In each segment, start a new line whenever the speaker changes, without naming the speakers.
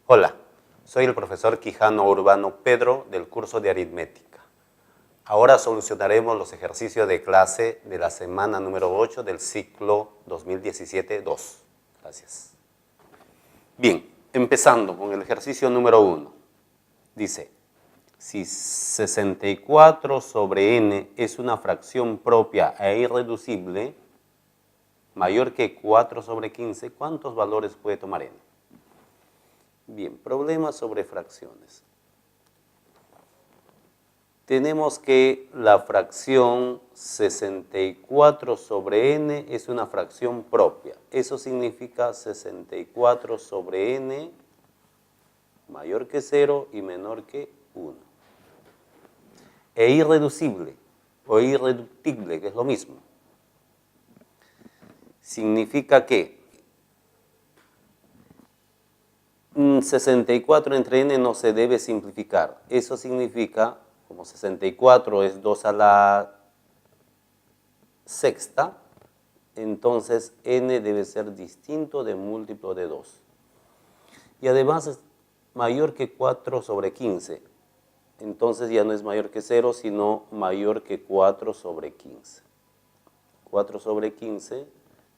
Hola, soy el profesor Quijano Urbano Pedro del curso de aritmética. Ahora solucionaremos los ejercicios de clase de la semana número 8 del ciclo 2017-2. Gracias. Bien, empezando con el ejercicio número 1. Dice, si 64 sobre n es una fracción propia e irreducible, mayor que 4 sobre 15, ¿cuántos valores puede tomar n? Bien, problemas sobre fracciones. Tenemos que la fracción 64 sobre n es una fracción propia. Eso significa 64 sobre n mayor que 0 y menor que 1. E irreducible o irreductible, que es lo mismo. Significa que 64 entre n no se debe simplificar. Eso significa, como 64 es 2 a la sexta, entonces n debe ser distinto de múltiplo de 2. Y además es mayor que 4 sobre 15. Entonces ya no es mayor que 0, sino mayor que 4 sobre 15. 4 sobre 15,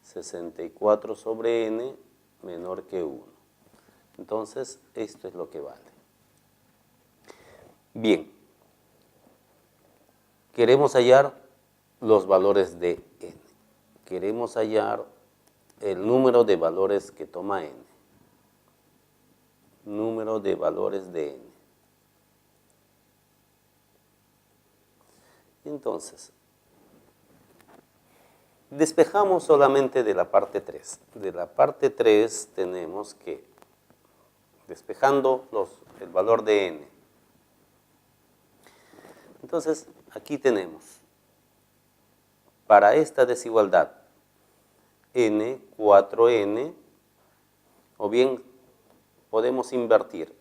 64 sobre n menor que 1. Entonces, esto es lo que vale. Bien, queremos hallar los valores de n. Queremos hallar el número de valores que toma n. Número de valores de n. Entonces, despejamos solamente de la parte 3. De la parte 3 tenemos que, despejando el valor de n. Entonces, aquí tenemos, para esta desigualdad, n, 4n, o bien podemos invertir,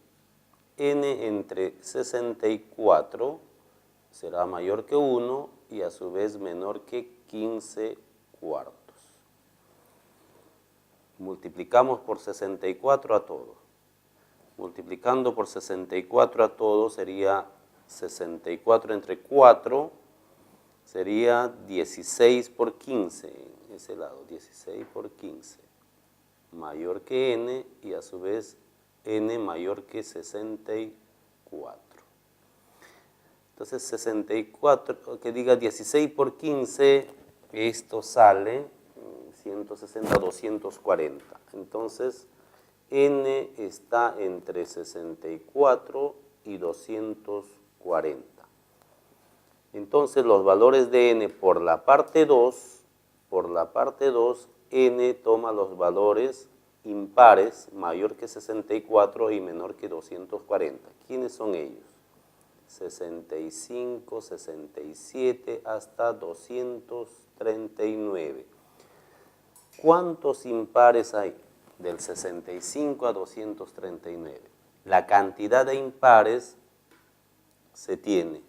n entre 64 será mayor que 1 y a su vez menor que 15 cuartos. Multiplicamos por 64 a todo. Multiplicando por 64 a todo sería 64 entre 4, sería 16 por 15, en ese lado, 16 por 15, mayor que n y a su vez n mayor que 64. Entonces 64, que diga 16 por 15, esto sale 160, 240. Entonces n está entre 64 y 240. Entonces los valores de n por la parte 2, n toma los valores impares mayor que 64 y menor que 240. ¿Quiénes son ellos? 65, 67 hasta 239. ¿Cuántos impares hay? Del 65 a 239. La cantidad de impares se tiene.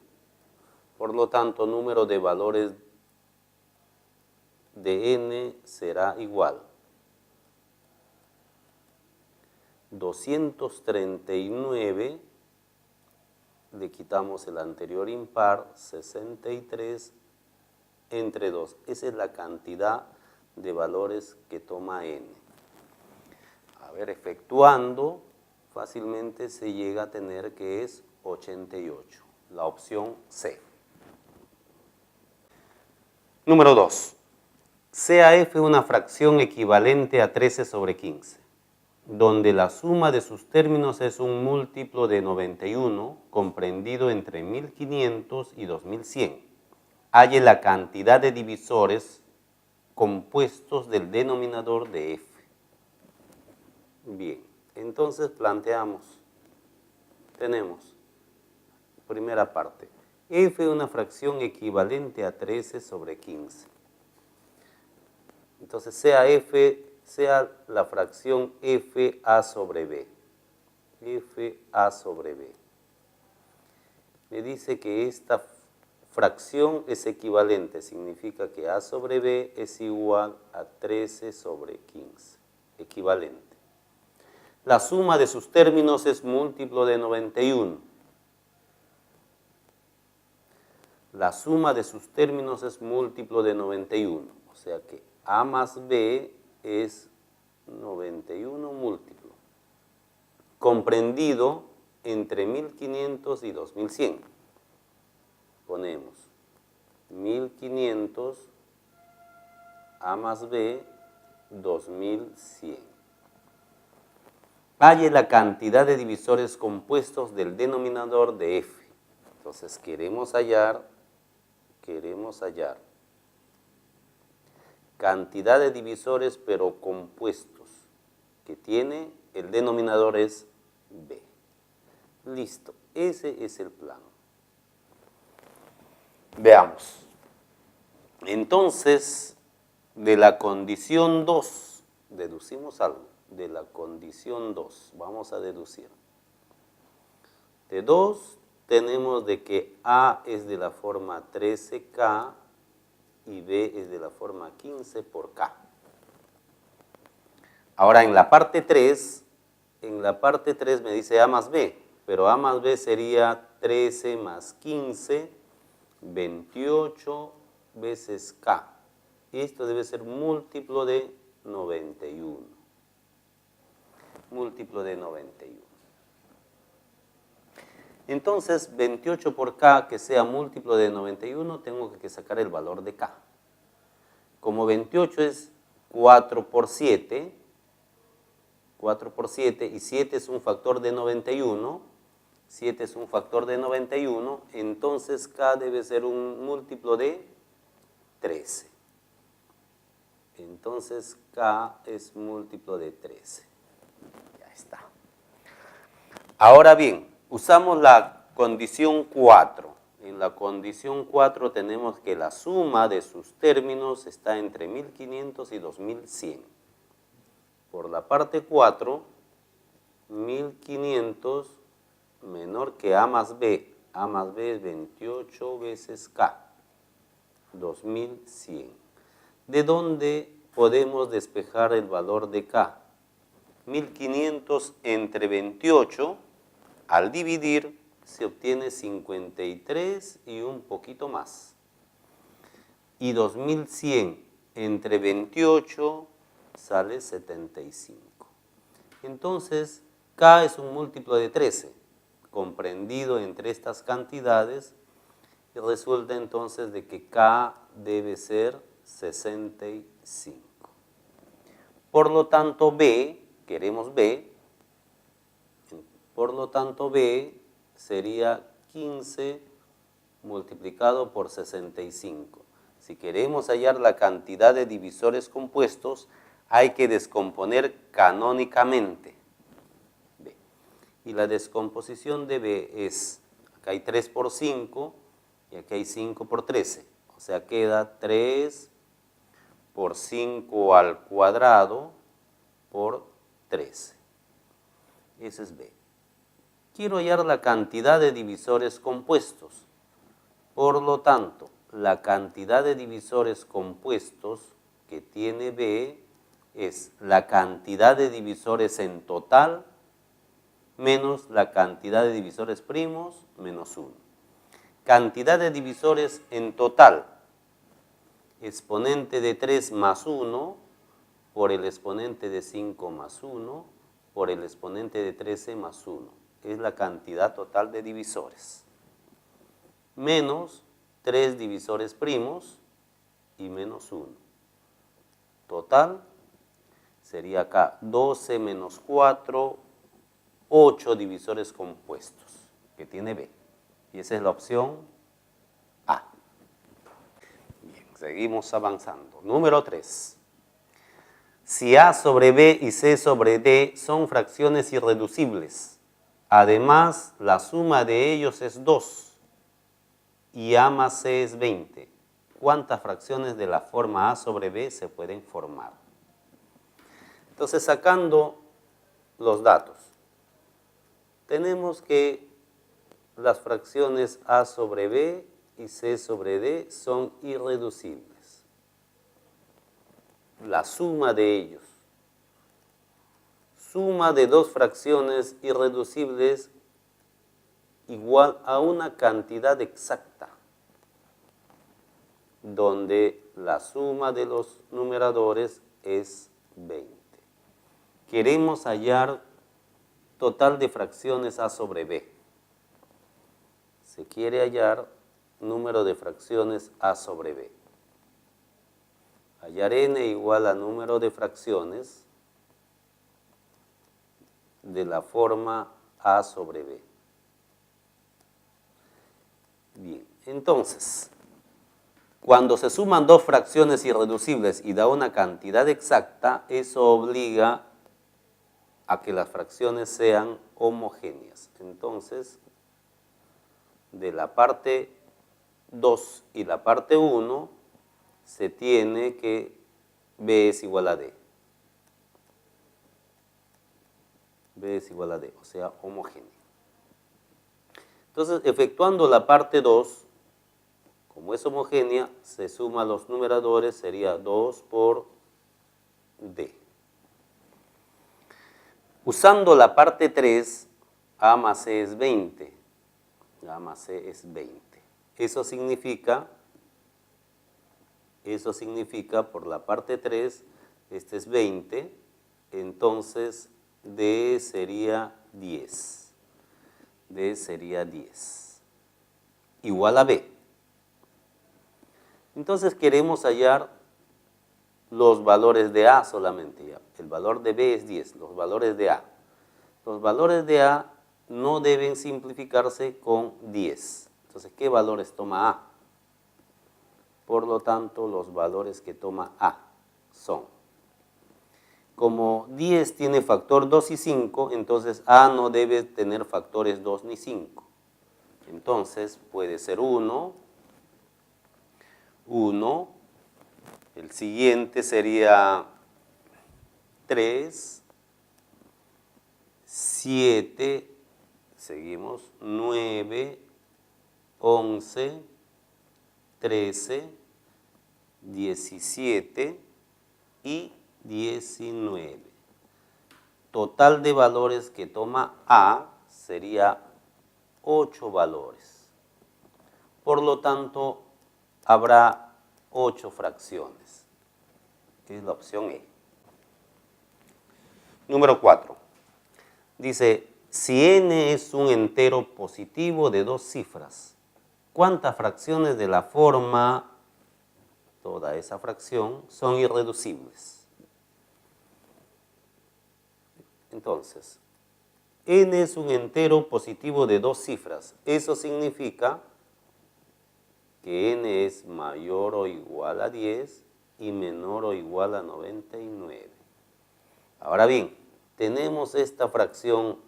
Por lo tanto, número de valores de n será igual. 239, le quitamos el anterior impar, 63 entre 2. Esa es la cantidad de valores que toma n. A ver, efectuando, fácilmente se llega a tener que es 88, la opción C. Número 2. Sea f una fracción equivalente a 13 sobre 15, donde la suma de sus términos es un múltiplo de 91, comprendido entre 1500 y 2100. Halle la cantidad de divisores compuestos del denominador de f. Bien, entonces planteamos, tenemos, primera parte, f es una fracción equivalente a 13 sobre 15. Entonces sea la fracción f a sobre b. F a sobre b. Me dice que esta fracción es equivalente, significa que a sobre b es igual a 13 sobre 15. Equivalente. La suma de sus términos es múltiplo de 91. La suma de sus términos es múltiplo de 91. O sea que A más B es 91 múltiplo, comprendido entre 1500 y 2100. Ponemos 1500 A más B 2100. Halle la cantidad de divisores compuestos del denominador de F. Entonces queremos hallar cantidad de divisores pero compuestos que tiene, el denominador es B. Listo, ese es el plano. Veamos. Entonces, de la condición 2, deducimos algo. De la condición 2, vamos a deducir. De 2 tenemos de que A es de la forma 13K y B es de la forma 15 por K. Ahora en la parte 3 me dice A más B, pero A más B sería 13 más 15, 28 veces K. Y esto debe ser múltiplo de 91. Múltiplo de 91. Entonces, 28 por K que sea múltiplo de 91, tengo que sacar el valor de K. Como 28 es 4 por 7 y 7 es un factor de 91, 7 es un factor de 91, entonces K debe ser un múltiplo de 13. Entonces K es múltiplo de 13. Ya está. Ahora bien, usamos la condición 4. En la condición 4 tenemos que la suma de sus términos está entre 1500 y 2100. Por la parte 4, 1500 menor que A más B. A más B es 28 veces K. 2100. ¿De dónde podemos despejar el valor de K? 1500 entre 28, al dividir, se obtiene 53 y un poquito más. Y 2100 entre 28 sale 75. Entonces, K es un múltiplo de 13, comprendido entre estas cantidades, y resulta entonces de que K debe ser 65. Por lo tanto, B, queremos B, por lo tanto B sería 15 multiplicado por 65. Si queremos hallar la cantidad de divisores compuestos, hay que descomponer canónicamente B. Y la descomposición de B es, acá hay 3 por 5 y aquí hay 5 por 13. O sea, queda 3 por 5 al cuadrado por 13. Ese es B. Quiero hallar la cantidad de divisores compuestos. Por lo tanto, la cantidad de divisores compuestos que tiene B es la cantidad de divisores en total menos la cantidad de divisores primos menos 1. Cantidad de divisores en total, exponente de 3 más 1 por el exponente de 5 más 1 por el exponente de 13 más 1. Es la cantidad total de divisores. Menos 3 divisores primos y menos 1. Total sería acá 12 menos 4, 8 divisores compuestos que tiene B. Y esa es la opción A. Bien, seguimos avanzando. Número 3. Si A sobre B y C sobre D son fracciones irreducibles, además la suma de ellos es 2 y A más C es 20, ¿cuántas fracciones de la forma A sobre B se pueden formar? Entonces, sacando los datos, tenemos que las fracciones A sobre B y C sobre D son irreducibles. La suma de ellos. suma de dos fracciones irreducibles igual a una cantidad exacta, donde la suma de los numeradores es 20. Queremos hallar total de fracciones a sobre b. Se quiere hallar número de fracciones a sobre b. Hallar n igual a número de fracciones de la forma a sobre b. Bien, entonces, cuando se suman dos fracciones irreducibles y da una cantidad exacta, eso obliga a que las fracciones sean homogéneas. Entonces, de la parte 2 y la parte 1, se tiene que b es igual a d. b es igual a d, o sea, homogénea. Entonces, efectuando la parte 2, como es homogénea, se suman los numeradores, sería 2 por d. Usando la parte 3, a más c es 20. A más c es 20. Eso significa, por la parte 3, este es 20, entonces d sería 10. D sería 10. Igual a b. Entonces queremos hallar los valores de a solamente. Ya. El valor de b es 10, los valores de a. Los valores de a no deben simplificarse con 10. Entonces, ¿qué valores toma a? Por lo tanto, los valores que toma a son, como 10 tiene factor 2 y 5, entonces a no debe tener factores 2 ni 5. Entonces, puede ser 1, el siguiente sería 3, 7, seguimos, 9, 11, 13, 17 y 19. Total de valores que toma a sería 8 valores. Por lo tanto, habrá 8 fracciones, que es la opción E. Número 4. Dice, si n es un entero positivo de 2 cifras, ¿cuántas fracciones de la forma, toda esa fracción, son irreducibles? Entonces, n es un entero positivo de 2 cifras. Eso significa que n es mayor o igual a 10 y menor o igual a 99. Ahora bien, tenemos esta fracción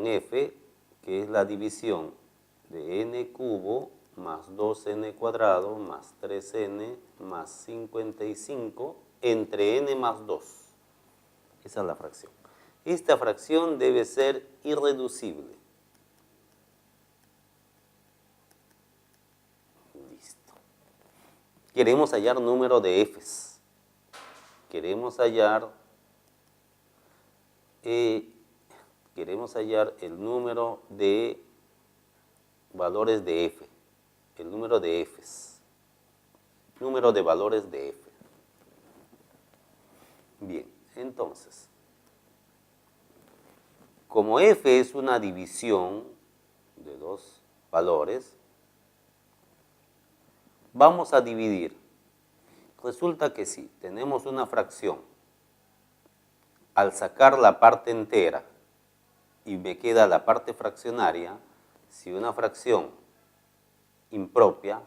f, que es la división de n cubo más 2n cuadrado más 3n más 55 entre n más 2. Esa es la fracción. Esta fracción debe ser irreducible. Listo. Queremos hallar número de f's. Queremos hallar el número de valores de f, el número de f's, número de valores de f. Bien, entonces, como f es una división de dos valores, vamos a dividir. Resulta que si tenemos una fracción, al sacar la parte entera y me queda la parte fraccionaria, si una fracción impropia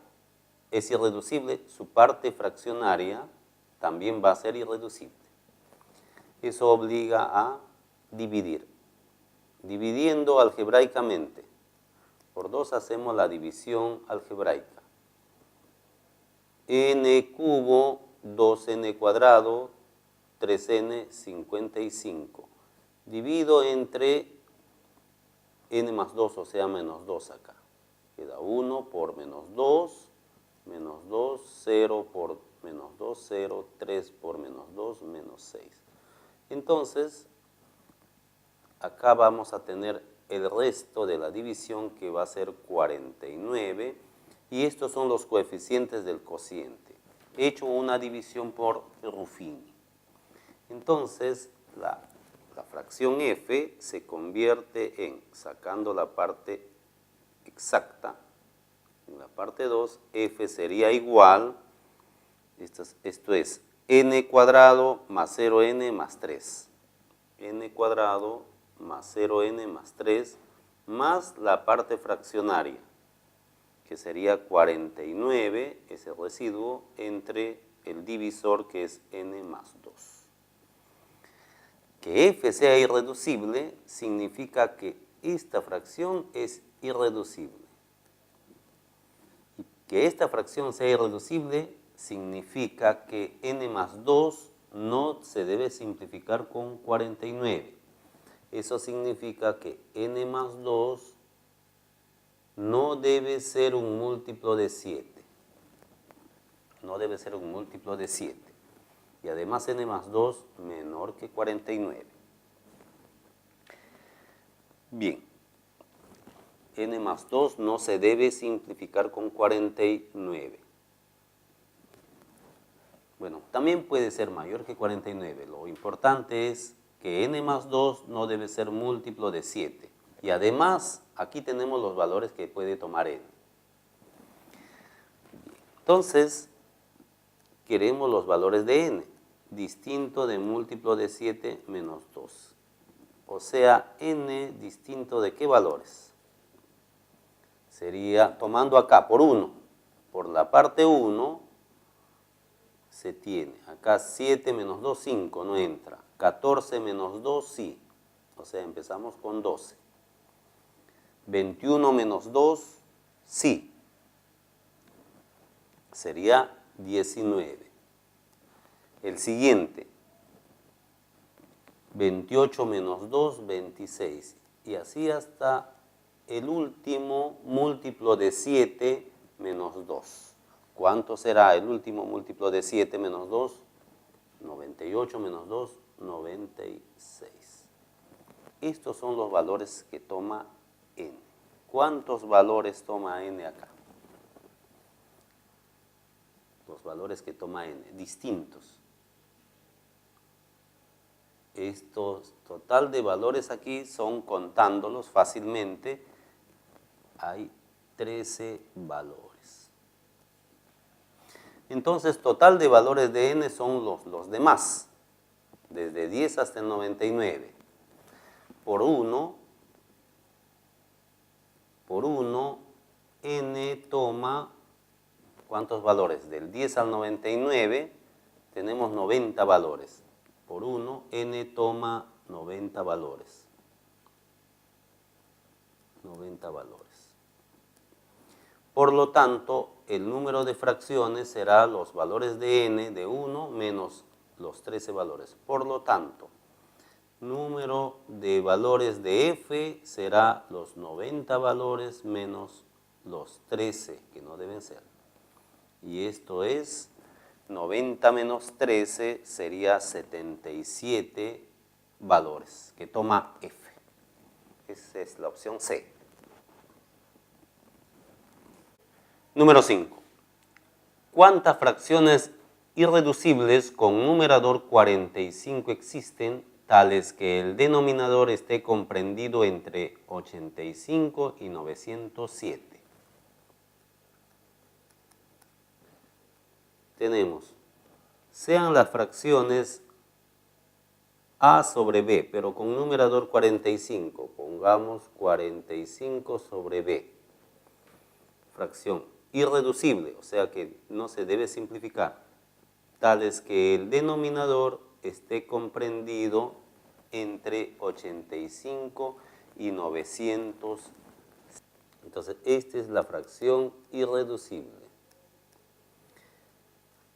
es irreducible, su parte fraccionaria también va a ser irreducible. Eso obliga a dividir. Dividiendo algebraicamente, por 2 hacemos la división algebraica. N cubo, 2n cuadrado, 3n, 55. Divido entre n más 2, o sea, menos 2 acá. Queda 1 por menos 2, 0 por menos 2, 0, 3 por menos 2, menos 6. Entonces, acá vamos a tener el resto de la división, que va a ser 49, y estos son los coeficientes del cociente. He hecho una división por Ruffini. Entonces, la fracción f se convierte en, sacando la parte exacta, en la parte 2, f sería igual, esto es n cuadrado más 0n más 3. N cuadrado más 0n más 3, más la parte fraccionaria, que sería 49, ese residuo, entre el divisor, que es n más 2. Que f sea irreducible significa que esta fracción es irreducible. Y que esta fracción sea irreducible significa que n más 2 no se debe simplificar con 49. Eso significa que n más 2 no debe ser un múltiplo de 7. No debe ser un múltiplo de 7. Y además n más 2 menor que 49. Bien, n más 2 no se debe simplificar con 49. Bueno, también puede ser mayor que 49. Lo importante es que n más 2 no debe ser múltiplo de 7. Y además, aquí tenemos los valores que puede tomar n. Entonces, queremos los valores de n, distinto de múltiplo de 7 menos 2. O sea, n distinto de ¿qué valores? Sería, tomando acá por 1, por la parte 1, se tiene, acá 7 menos 2, 5, no entra. 14 menos 2, sí. O sea, empezamos con 12. 21 menos 2, sí. Sería 19. El siguiente, 28 menos 2, 26. Y así hasta el último múltiplo de 7 menos 2. ¿Cuánto será el último múltiplo de 7 menos 2? 98 menos 2, 96. Estos son los valores que toma n. ¿Cuántos valores toma n acá? Los valores que toma n, distintos. Estos total de valores aquí son, contándolos fácilmente, hay 13 valores. Entonces, total de valores de n son los demás, desde 10 hasta el 99. Por 1, n toma, ¿cuántos valores? Del 10 al 99 tenemos 90 valores. Por 1, n toma 90 valores. 90 valores. Por lo tanto, el número de fracciones será los valores de n de 1 menos los 13 valores. Por lo tanto, número de valores de f será los 90 valores menos los 13, que no deben ser. Y esto es 90 menos 13 sería 77 valores que toma f. Esa es la opción C. Número 5. ¿Cuántas fracciones irreducibles con numerador 45 existen, tales que el denominador esté comprendido entre 85 y 907? Tenemos, sean las fracciones a sobre b, pero con numerador 45, pongamos 45 sobre b, fracción irreducible, o sea que no se debe simplificar, tales que el denominador esté comprendido entre 85 y 900. Entonces, esta es la fracción irreducible.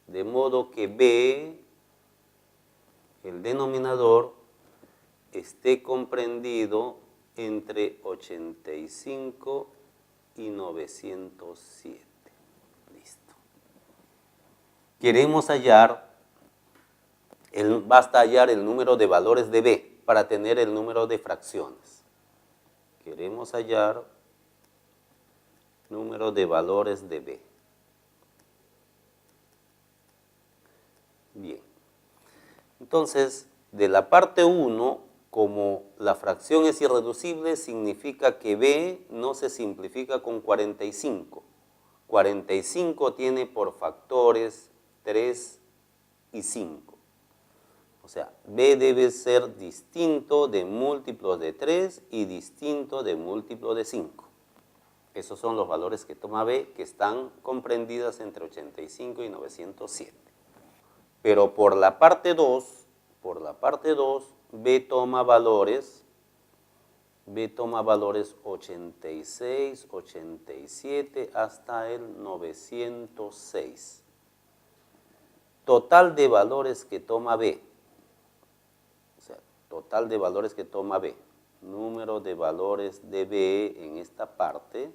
De modo que b, el denominador, esté comprendido entre 85 y 907. Listo. Queremos hallar, basta hallar el número de valores de b. para tener el número de fracciones. Queremos hallar número de valores de B. Bien. Entonces, de la parte 1, como la fracción es irreducible, significa que B no se simplifica con 45. 45 tiene por factores 3 y 5. O sea, B debe ser distinto de múltiplos de 3 y distinto de múltiplo de 5. Esos son los valores que toma B, que están comprendidas entre 85 y 907. Pero por la parte 2, B toma valores 86, 87 hasta el 906. Total de valores que toma B. O sea, total de valores que toma B. Número de valores de B en esta parte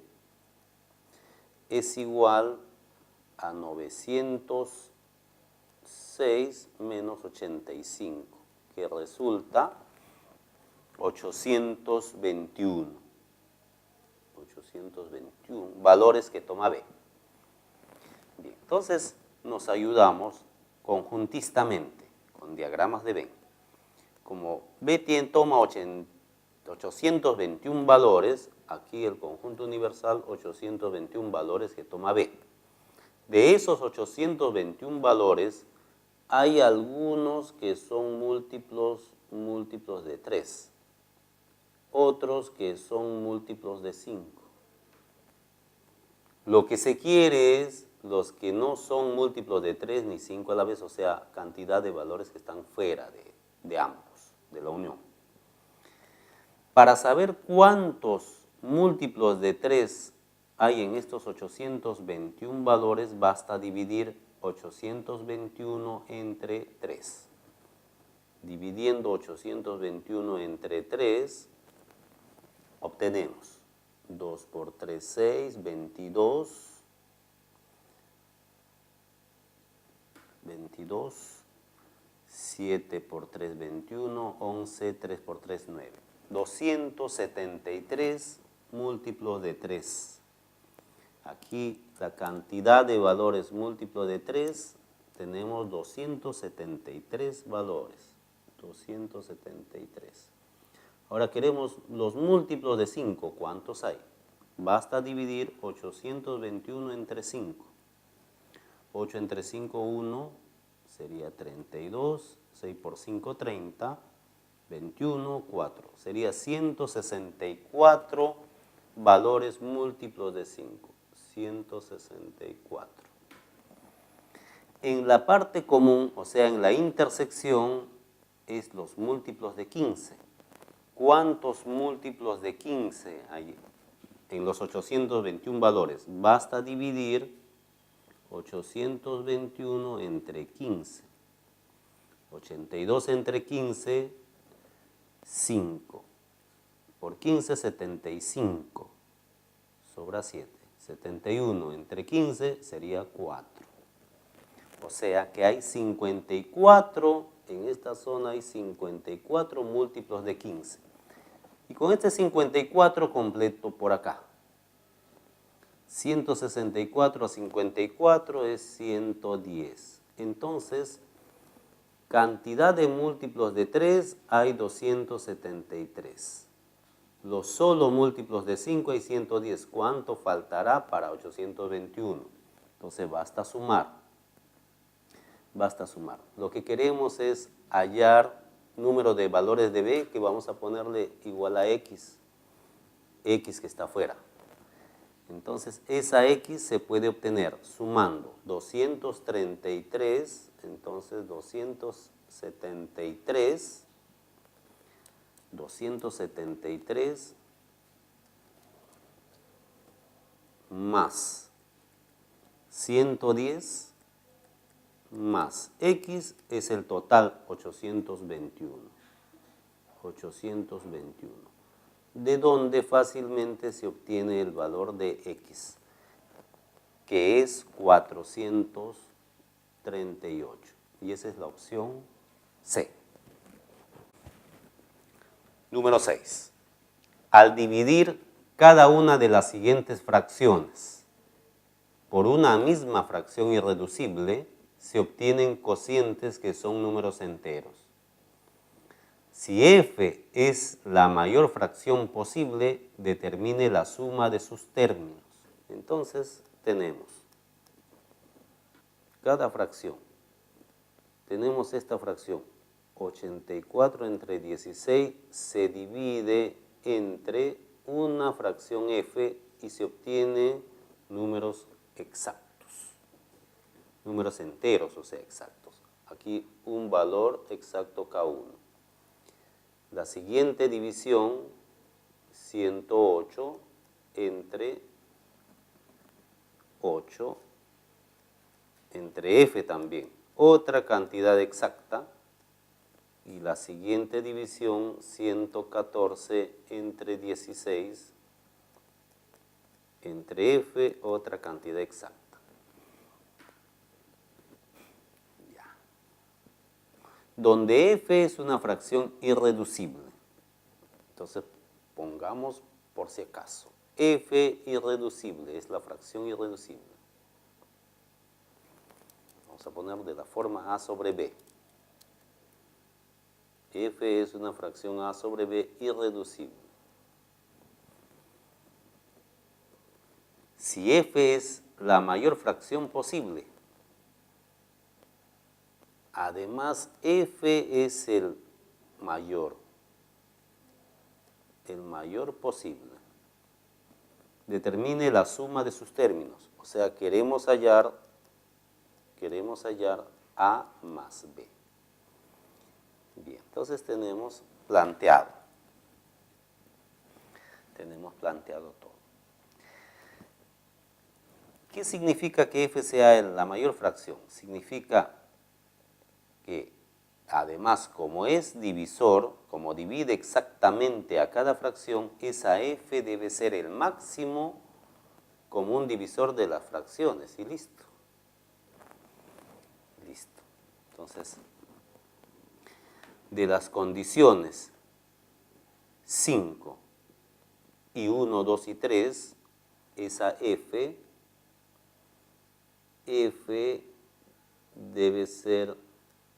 es igual a 906 menos 85, que resulta 821. 821 valores que toma B. Bien, entonces nos ayudamos conjuntistamente con diagramas de Venn. Como B toma 821 valores, aquí el conjunto universal 821 valores que toma B. De esos 821 valores, hay algunos que son múltiplos de 3, otros que son múltiplos de 5. Lo que se quiere es los que no son múltiplos de 3 ni 5 a la vez, o sea, cantidad de valores que están fuera de ambos, de la unión. Para saber cuántos múltiplos de 3 hay en estos 821 valores, basta dividir 821 entre 3. Dividiendo 821 entre 3, obtenemos 2 por 3, 6, 22, 7 por 3, 21, 11, 3 por 3, 9. 273 múltiplos de 3. Aquí la cantidad de valores múltiplos de 3, tenemos 273 valores. 273. Ahora queremos los múltiplos de 5. ¿Cuántos hay? Basta dividir 821 entre 5. 8 entre 5, 1, sería 32. 6 por 5, 30. 21, 4. Sería 164 valores múltiplos de 5. 164. En la parte común, o sea, en la intersección, es los múltiplos de 15. ¿Cuántos múltiplos de 15 hay en los 821 valores? Basta dividir 821 entre 15. 82 entre 15, 5. Por 15, 75. Sobra 7. 71 entre 15 sería 4. O sea que hay 54, en esta zona hay 54 múltiplos de 15. Y con este 54 completo por acá. 164 a 54 es 110. Entonces, cantidad de múltiplos de 3 hay 273. Los solo múltiplos de 5 hay 110. ¿Cuánto faltará para 821? Entonces basta sumar. Basta sumar. Lo que queremos es hallar número de valores de B, que vamos a ponerle igual a X. X que está afuera. Entonces esa X se puede obtener sumando 233, entonces 273 más 110 más X es el total 821. 821. De donde fácilmente se obtiene el valor de X, que es 438. Y esa es la opción C. Número 6. Al dividir cada una de las siguientes fracciones por una misma fracción irreducible, se obtienen cocientes que son números enteros. Si f es la mayor fracción posible, determine la suma de sus términos. Entonces tenemos cada fracción. Tenemos esta fracción, 84 entre 16 se divide entre una fracción f y se obtiene números exactos, números enteros, o sea, exactos. Aquí un valor exacto K1. La siguiente división, 108 entre 8 entre f también, otra cantidad exacta. Y la siguiente división, 114 entre 16 entre f, otra cantidad exacta. Ya. Donde f es una fracción irreducible. Entonces, pongamos por si acaso. F irreducible es la fracción irreducible. Vamos a poner de la forma a sobre b. F es una fracción a sobre b irreducible. Si f es la mayor fracción posible, además f es el mayor posible, determine la suma de sus términos. O sea, queremos hallar a más b. Bien, entonces tenemos planteado todo. ¿Qué significa que f sea la mayor fracción? Significa que además, como es divisor, como divide exactamente a cada fracción, esa f debe ser el máximo común divisor de las fracciones y listo. Listo. Entonces, de las condiciones 5 y 1, 2 y 3, esa f debe ser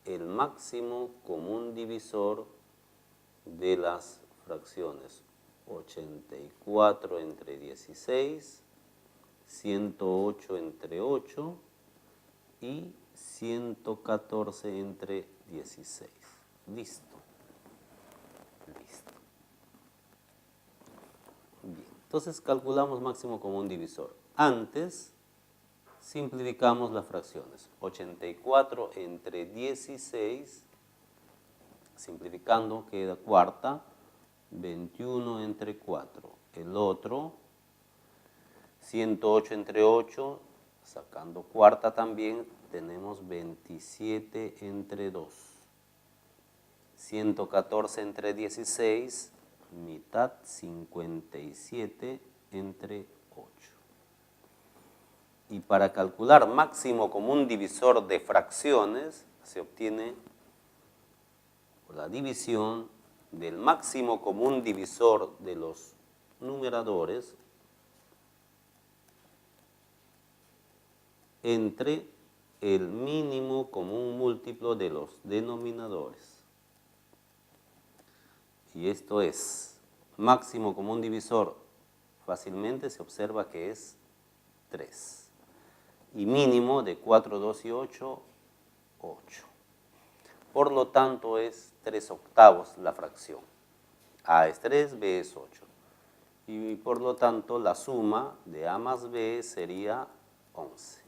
el máximo común divisor de las fracciones 84 entre 16, 108 entre 8 y 114 entre 16. Listo. Bien, entonces calculamos máximo común divisor. Antes simplificamos las fracciones. 84 entre 16, simplificando queda cuarta, 21 entre 4. El otro, 108 entre 8, sacando cuarta también, tenemos 27 entre 2. 114 entre 16, mitad, 57 entre 8. Y para calcular máximo común divisor de fracciones, se obtiene la división del máximo común divisor de los numeradores entre el mínimo común múltiplo de los denominadores. Y esto es máximo común divisor, fácilmente se observa que es 3. Y mínimo de 4, 2 y 8, 8. Por lo tanto es 3/8 la fracción. A es 3, B es 8. Y por lo tanto la suma de A más B sería 11.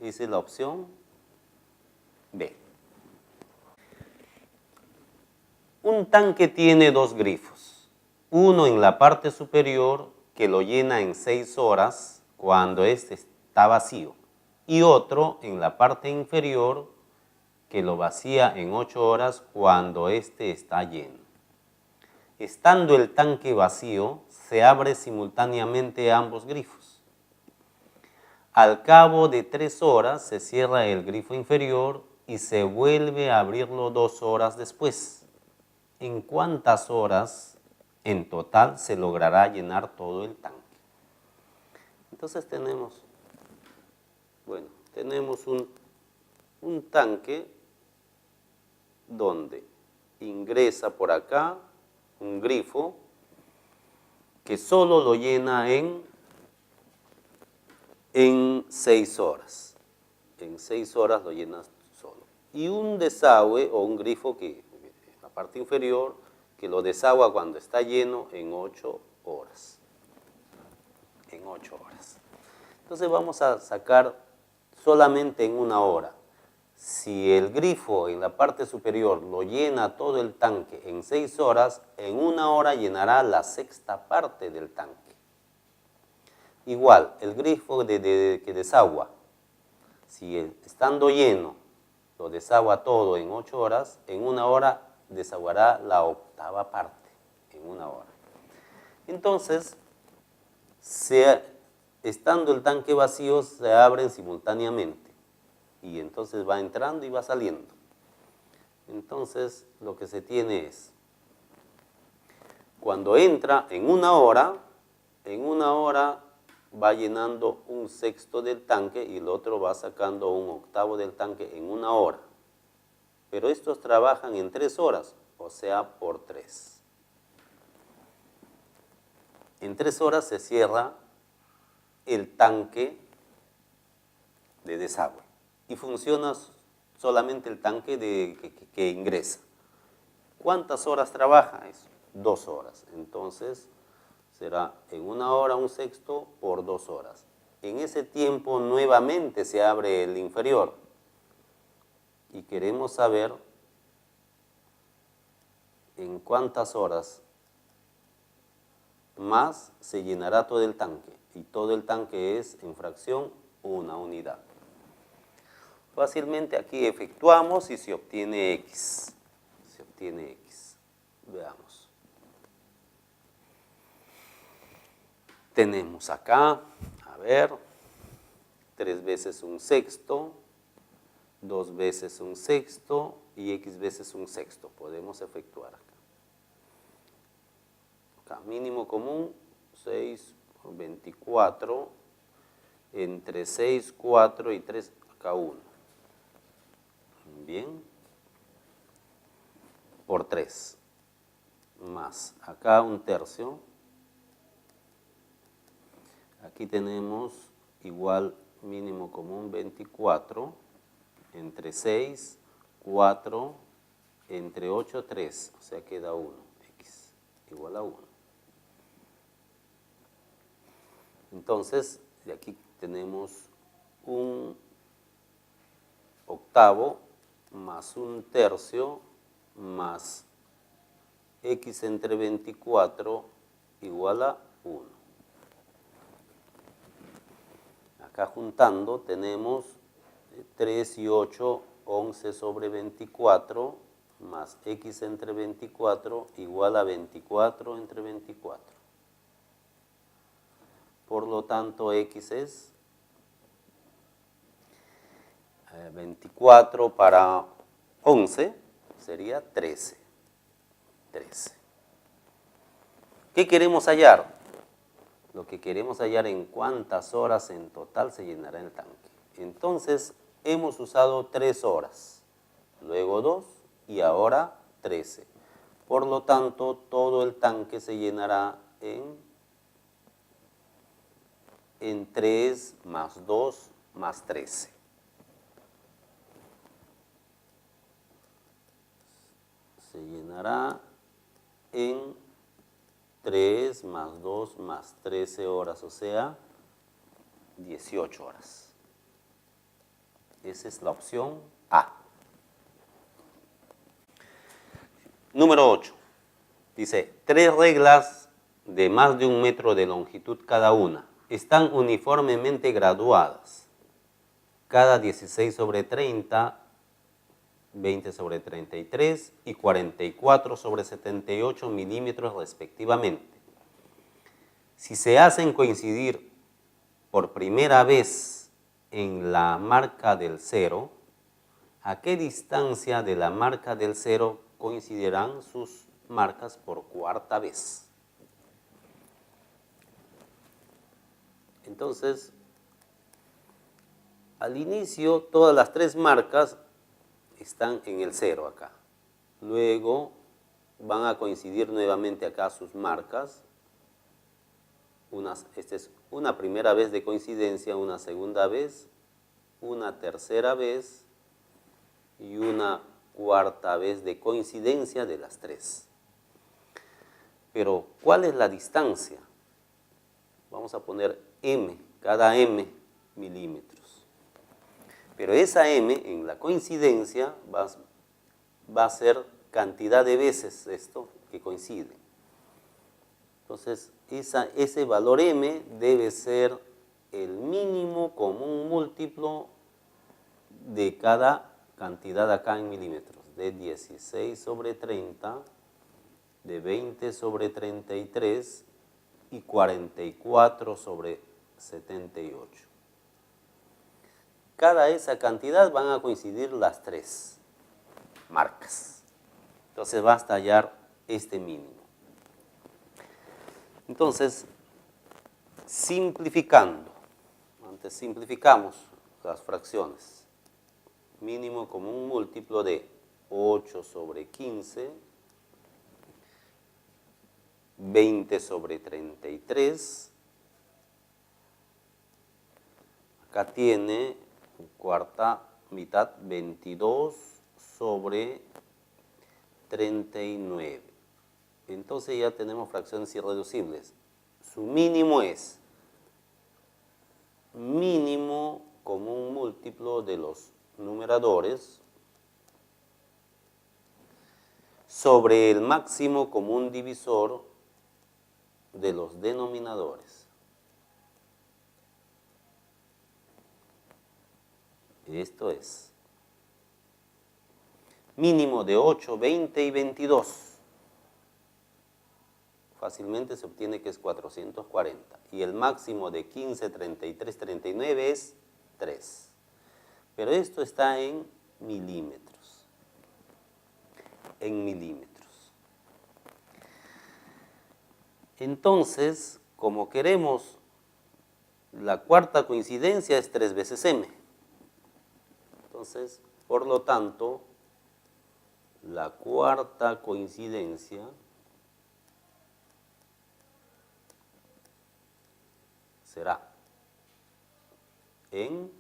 Esa es la opción B. Un tanque tiene dos grifos, uno en la parte superior que lo llena en 6 horas cuando este está vacío y otro en la parte inferior que lo vacía en 8 horas cuando este está lleno. Estando el tanque vacío, se abre simultáneamente ambos grifos. Al cabo de 3 horas se cierra el grifo inferior y se vuelve a abrirlo 2 horas después. ¿En cuántas horas En total se logrará llenar todo el tanque. Entonces tenemos un tanque donde ingresa por acá un grifo que solo lo llena en 6 horas. En 6 horas lo llenas solo. Y un desagüe o un grifo que en la parte inferior que lo desagua cuando está lleno en 8 horas. En 8 horas. Entonces vamos a sacar solamente en 1 hora. Si el grifo en la parte superior lo llena todo el tanque en 6 horas, en 1 hora llenará la 6ª parte del tanque. Igual, el grifo que desagua, si estando lleno lo desagua todo en 8 horas, en 1 hora desaguará la 8ª parte, en 1 hora. Entonces, estando el tanque vacío, se abren simultáneamente. Y entonces va entrando y va saliendo. Entonces, lo que se tiene es, cuando entra en 1 hora, va llenando 1/6 del tanque y el otro va sacando 1/8 del tanque en 1 hora. Pero estos trabajan en 3 horas, o sea, por 3. En 3 horas se cierra el tanque de desagüe y funciona solamente el tanque que ingresa. ¿Cuántas horas trabaja eso? 2 horas. Entonces será en 1 hora 1/6 por 2 horas. En ese tiempo nuevamente se abre el inferior y queremos saber en cuántas horas más se llenará todo el tanque. Y todo el tanque es en fracción 1 unidad. Fácilmente aquí efectuamos y se obtiene X. Veamos. Tenemos acá, 3 veces 1/6, 2 veces 1/6 y X veces 1/6. Podemos efectuar acá. Mínimo común, 6 por 24, entre 6, 4 y 3, acá 1. Bien, por 3, más acá 1/3. Aquí tenemos igual mínimo común 24, entre 6, 4, entre 8, 3, o sea queda 1, X igual a 1. Entonces, de aquí tenemos 1/8 más 1/3 más X entre 24 igual a 1. Acá juntando tenemos 3 y 8, 11 sobre 24 más X entre 24 igual a 24 entre 24. Por lo tanto, X es 24 para 11 sería 13. ¿Qué queremos hallar? Lo que queremos hallar en cuántas horas en total se llenará el tanque. Entonces, hemos usado 3 horas, luego 2 y ahora 13. Por lo tanto, todo el tanque se llenará en 3 más 2 más 13. Se llenará en 3 más 2 más 13 horas, o sea, 18 horas. Esa es la opción A. Número 8. Dice, 3 reglas de más de 1 metro de longitud cada una están uniformemente graduadas. Cada 16 sobre 30, 20 sobre 33 y 44 sobre 78 milímetros respectivamente. Si se hacen coincidir por primera vez en la marca del 0, ¿a qué distancia de la marca del 0 coincidirán sus marcas por 4ª vez? Entonces, al inicio todas las tres marcas están en el 0 acá. Luego van a coincidir nuevamente acá sus marcas. Esta es una primera vez de coincidencia, una segunda vez, una tercera vez y una cuarta vez de coincidencia de las tres. Pero, ¿cuál es la distancia? Vamos a poner m, cada m milímetros. Pero esa m en la coincidencia va a ser cantidad de veces esto que coincide. Entonces, ese valor m debe ser el mínimo común múltiplo de cada cantidad acá en milímetros, de 16 sobre 30, de 20 sobre 33 y 44 sobre 78. Cada esa cantidad van a coincidir las tres marcas. Entonces basta hallar este mínimo. Entonces, simplificando, antes simplificamos las fracciones. Mínimo común múltiplo de 8 sobre 15, 20 sobre 33, acá tiene cuarta mitad 22 sobre 39. Entonces ya tenemos fracciones irreducibles. Su mínimo es mínimo común múltiplo de los numeradores sobre el máximo común divisor de los denominadores. Esto es mínimo de 8, 20 y 22. Fácilmente se obtiene que es 440. Y el máximo de 15, 33, 39 es 3. Pero esto está en milímetros. En milímetros. Entonces, como queremos, la cuarta coincidencia es 3 veces m. Entonces, por lo tanto, la cuarta coincidencia será en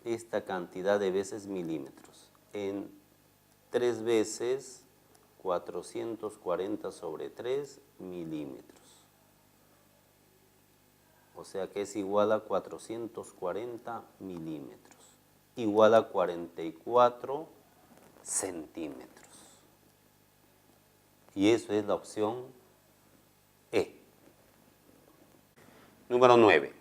esta cantidad de veces milímetros, en 3 veces 440 sobre 3 milímetros. O sea que es igual a 440 milímetros, igual a 44 centímetros. Y eso es la opción E. Número 9.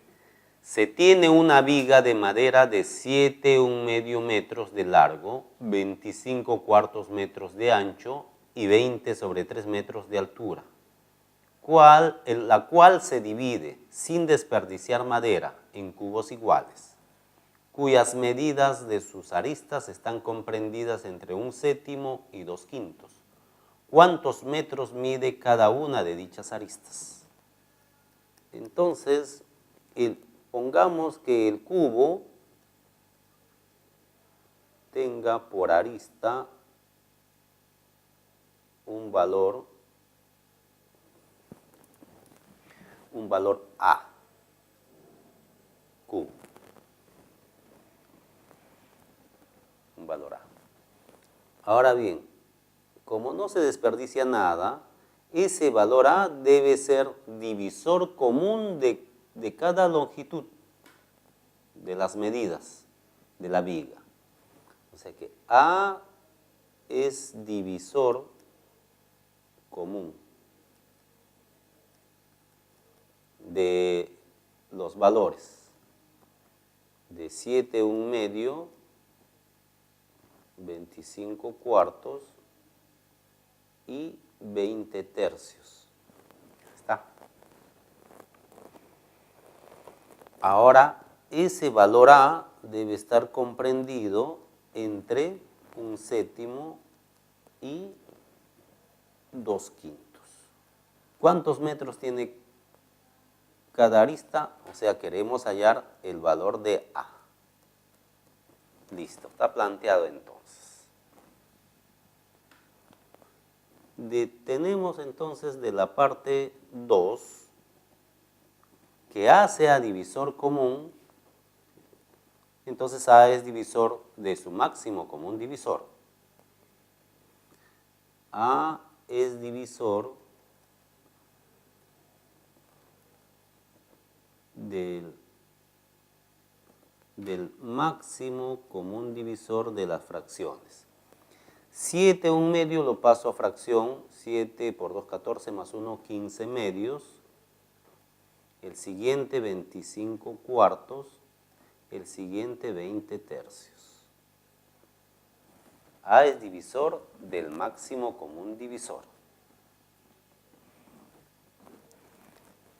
Se tiene una viga de madera de 7,1 metros de largo, 25 cuartos metros de ancho y 20 sobre 3 metros de altura, la cual se divide sin desperdiciar madera en cubos iguales, cuyas medidas de sus aristas están comprendidas entre 1/7 y 2/5. ¿Cuántos metros mide cada una de dichas aristas? Entonces, pongamos que el cubo tenga por arista un valor A, cubo, un valor A. Ahora bien, como no se desperdicia nada, ese valor A debe ser divisor común de cada longitud de las medidas de la viga. O sea que A es divisor común de los valores de 7,1, 25 cuartos y 20 tercios. ¿Está? Ahora, ese valor A debe estar comprendido entre 1/7 y 2/5. ¿Cuántos metros tiene cada arista, o sea, queremos hallar el valor de A. Listo, está planteado entonces. Tenemos entonces de la parte 2 que A sea divisor común, entonces A es divisor de su máximo común divisor. A es divisor del máximo común divisor de las fracciones. 7 un medio lo paso a fracción, 7 por 2, 14 más 1, 15 medios. El siguiente 25 cuartos, el siguiente 20 tercios. A es divisor del máximo común divisor,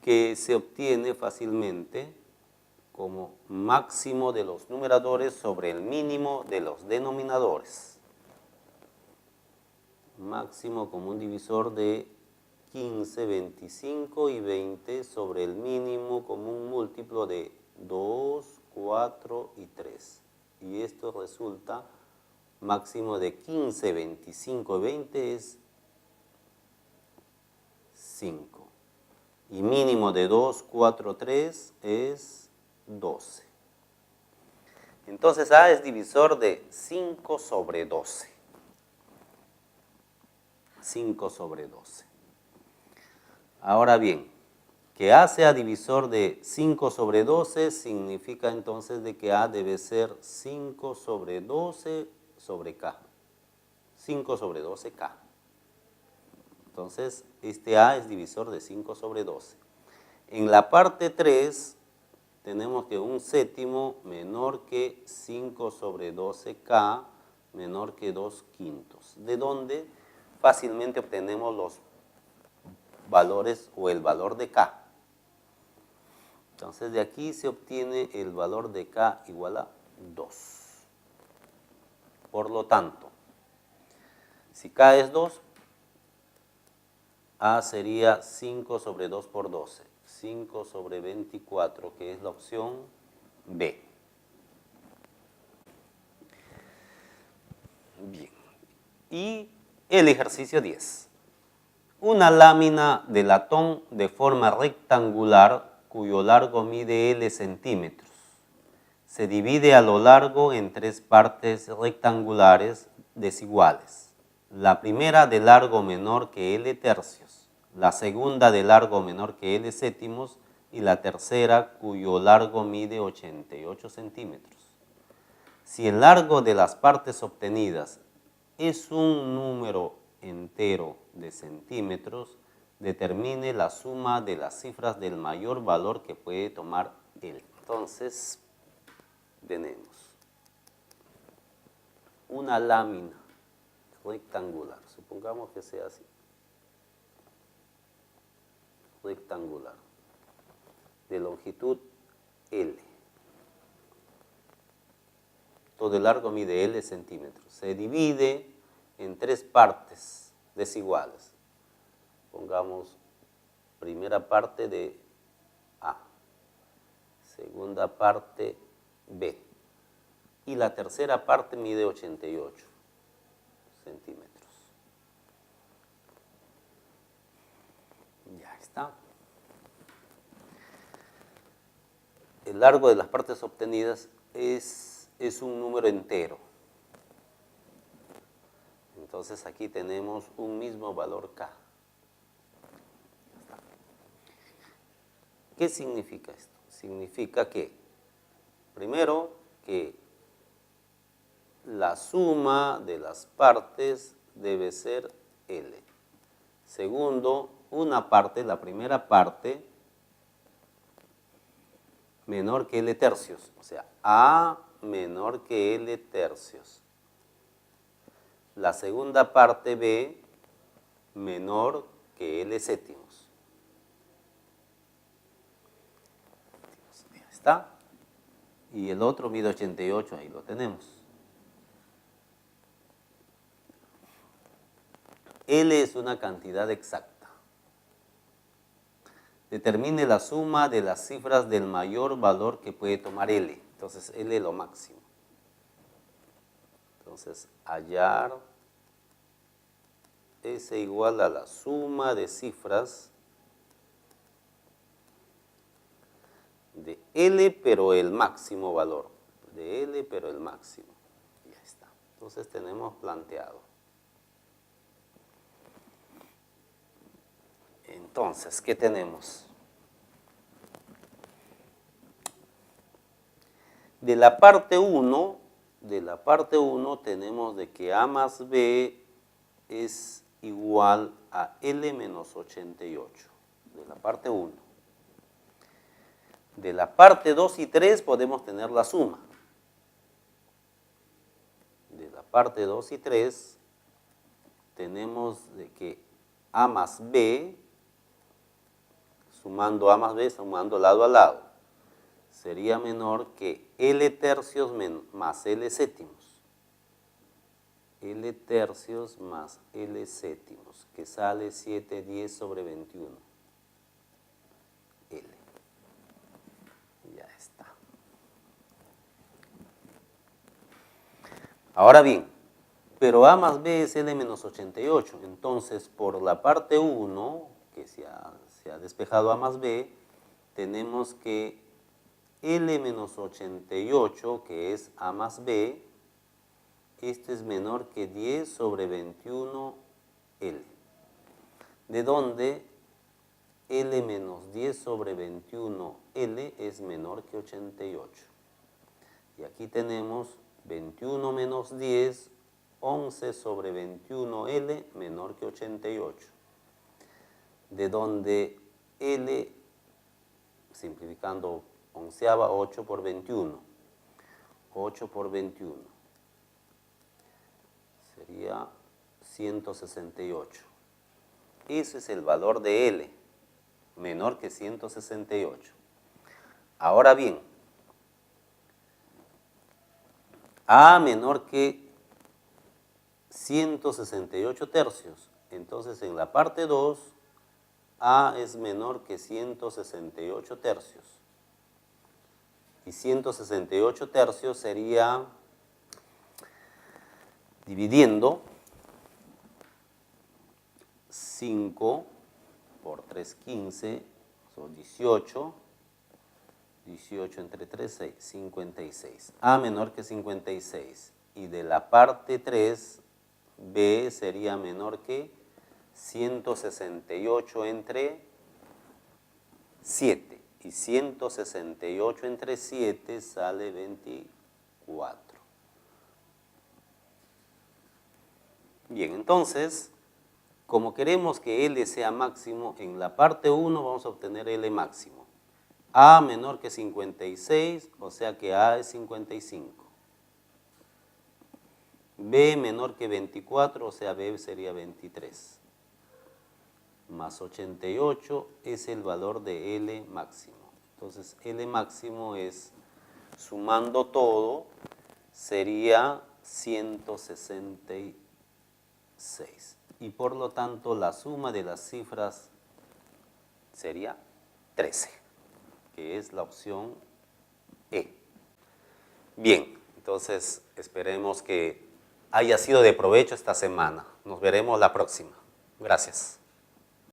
que se obtiene fácilmente como máximo de los numeradores sobre el mínimo de los denominadores. Máximo común divisor de 15, 25 y 20 sobre el mínimo común múltiplo de 2, 4 y 3. Y esto resulta máximo de 15, 25 y 20 es 5. Y mínimo de 2, 4, 3 es 12. Entonces A es divisor de 5 sobre 12. 5 sobre 12. Ahora bien, que A sea divisor de 5 sobre 12 significa entonces de que A debe ser 5 sobre 12 sobre K. 5 sobre 12K. Entonces, este A es divisor de 5 sobre 12. En la parte 3 tenemos que un séptimo menor que 5 sobre 12K menor que 2 quintos. ¿De dónde? Fácilmente obtenemos los valores o el valor de K. Entonces de aquí se obtiene el valor de K igual a 2. Por lo tanto, si K es 2, A sería 5 sobre 2 por 12. 5 sobre 24, que es la opción B. Bien. Y el ejercicio 10. Una lámina de latón de forma rectangular cuyo largo mide L centímetros. Se divide a lo largo en 3 partes rectangulares desiguales. La primera de largo menor que L tercios, la segunda de largo menor que L séptimos y la tercera cuyo largo mide 88 centímetros. Si el largo de las partes obtenidas es un número entero de centímetros, determine la suma de las cifras del mayor valor que puede tomar L. Entonces, tenemos una lámina rectangular, supongamos que sea así, rectangular, de longitud L. Todo el largo mide L centímetros. Se divide en 3 partes desiguales. Pongamos primera parte de A, segunda parte B y la tercera parte mide 88 centímetros. Ya está. El largo de las partes obtenidas es un número entero. Entonces aquí tenemos un mismo valor K. ¿Qué significa esto? Significa que, primero, que la suma de las partes debe ser L. Segundo, una parte, la primera parte, menor que L tercios, o sea, A menor que L tercios. La segunda parte B menor que L séptimos. Ya está. Y el otro mide 88, ahí lo tenemos. L es una cantidad exacta. Determine la suma de las cifras del mayor valor que puede tomar L. Entonces, L es lo máximo. Entonces, hallar es igual a la suma de cifras de L, pero el máximo valor. De L, pero el máximo. Ya está. Entonces, tenemos planteado. Entonces, ¿qué tenemos? De la parte 1 tenemos de que A más B es igual a L menos 88. De la parte 1. De la parte 2 y 3 podemos tener la suma. De la parte 2 y 3 tenemos de que A más B, sumando A más B, sumando lado a lado, sería menor que L tercios más L séptimos. L tercios más L séptimos, que sale 7/10 sobre 21. L. Ya está. Ahora bien, pero A más B es L menos 88. Entonces, por la parte 1, que se ha despejado A más B, tenemos que L menos 88, que es A más B, esto es menor que 10 sobre 21 L. De donde L menos 10 sobre 21 L es menor que 88. Y aquí tenemos 21 menos 10, 11 sobre 21 L menor que 88. De donde L, simplificando onceava, 8 por 21. 8 por 21 sería 168. Ese es el valor de L, menor que 168. Ahora bien, A menor que 168 tercios. Entonces, en la parte 2, A es menor que 168 tercios. Y 168 tercios sería, dividiendo 5 por 3, 15, son 18. 18 entre 3, 6, 56. A menor que 56. Y de la parte 3, B sería menor que 168 entre 7. Y 168 entre 7 sale 24. Bien, entonces, como queremos que L sea máximo, en la parte 1 vamos a obtener L máximo. A menor que 56, o sea que A es 55. B menor que 24, o sea B sería 23. Más 88 es el valor de L máximo. Entonces L máximo es, sumando todo, sería 166. Y por lo tanto la suma de las cifras sería 13. Que es la opción E. Bien, entonces esperemos que haya sido de provecho esta semana. Nos veremos la próxima. Gracias.